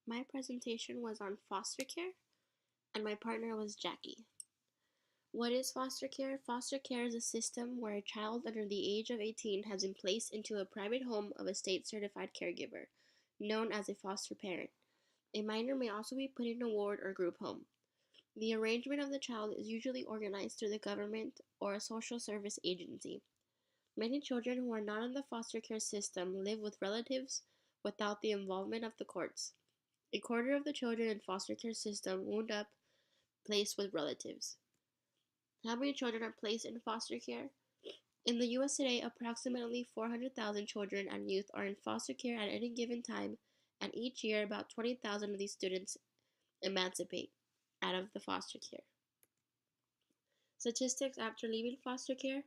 My presentation was on foster care, and my partner was Jackie. What is foster care? Foster care is a system where a child under the age of 18 has been placed into a private home of a state certified caregiver, known as a foster parent. A minor may also be put in a ward or group home. The arrangement of the child is usually organized through the government or a social service agency. Many children who are not in the foster care system live with relatives without the involvement of the courts. A quarter of the children in foster care system wound up placed with relatives. How many children are placed in foster care? In the US today, approximately 400,000 children and youth are in foster care at any given time, and each year about 20,000 of these students emancipate out of the foster care. Statistics after leaving foster care: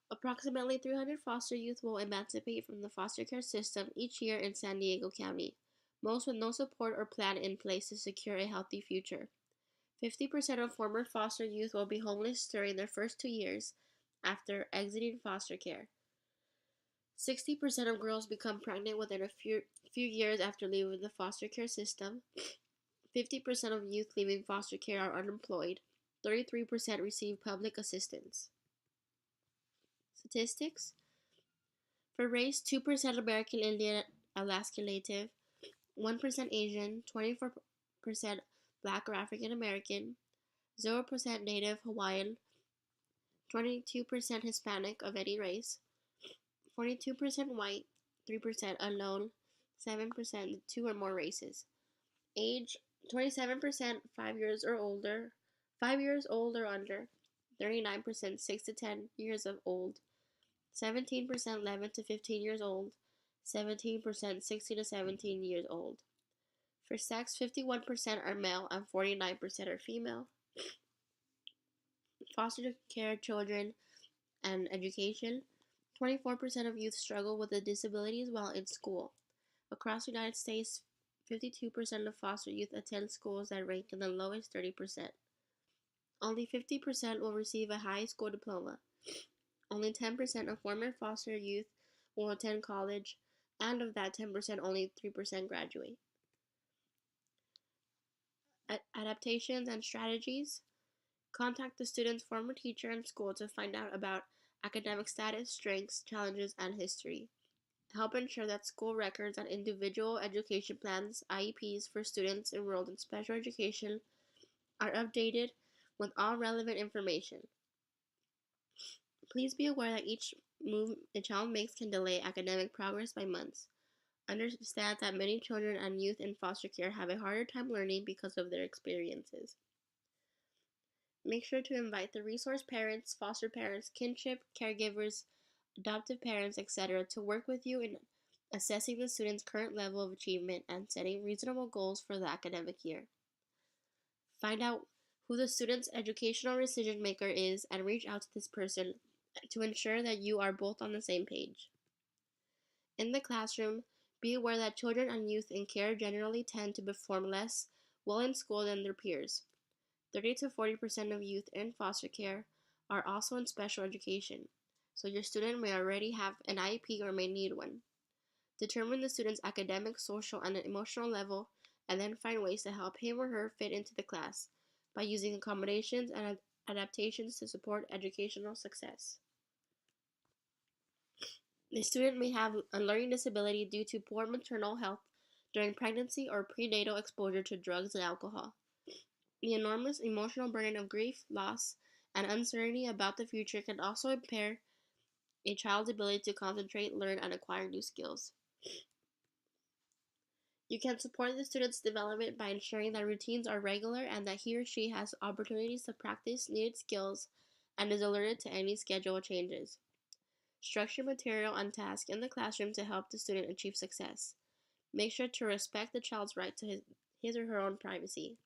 approximately 300 foster youth will emancipate from the foster care system each year in San Diego County, most with no support or plan in place to secure a healthy future. 50% of former foster youth will be homeless during their first 2 years after exiting foster care. 60% of girls become pregnant within a few years after leaving the foster care system. 50% of youth leaving foster care are unemployed. 33% receive public assistance. Statistics: for race, 2% American Indian Alaska Native, 1% Asian, 24% Black or African American, 0% Native Hawaiian, 22% Hispanic of any race, 42% white, 3% unknown, 7% two or more races. Age: 27% 5 years old or under, 39% 6 to 10 years of old, 17% 11 to 15 years old, 17% 16 to 17 years old. For sex, 51% are male and 49% are female. Foster care children and education: 24% of youth struggle with disabilities while in school. Across the United States, 52% of foster youth attend schools that rank in the lowest 30%. Only 50% will receive a high school diploma. Only 10% of former foster youth will attend college, and of that 10%, only 3% graduate. Adaptations and strategies: contact the student's former teacher and school to find out about academic status, strengths, challenges, and history. Help ensure that school records and individual education plans (IEPs) for students enrolled in special education are updated with all relevant information. Please be aware that each move a child makes can delay academic progress by months. Understand that many children and youth in foster care have a harder time learning because of their experiences. Make sure to invite the resource parents, foster parents, kinship, caregivers, adoptive parents, etc. to work with you in assessing the student's current level of achievement and setting reasonable goals for the academic year. Find out who the student's educational decision maker is and reach out to this person to ensure that you are both on the same page. In the classroom, be aware that children and youth in care generally tend to perform less well in school than their peers. 30 to 40% of youth in foster care are also in special education, so your student may already have an IEP or may need one. Determine the student's academic, social, and emotional level, and then find ways to help him or her fit into the class by using accommodations and adaptations to support educational success. The student may have a learning disability due to poor maternal health during pregnancy or prenatal exposure to drugs and alcohol. The enormous emotional burden of grief, loss, and uncertainty about the future can also impair a child's ability to concentrate, learn, and acquire new skills. You can support the student's development by ensuring that routines are regular and that he or she has opportunities to practice needed skills and is alerted to any schedule changes. Structure material and tasks in the classroom to help the student achieve success. Make sure to respect the child's right to his or her own privacy.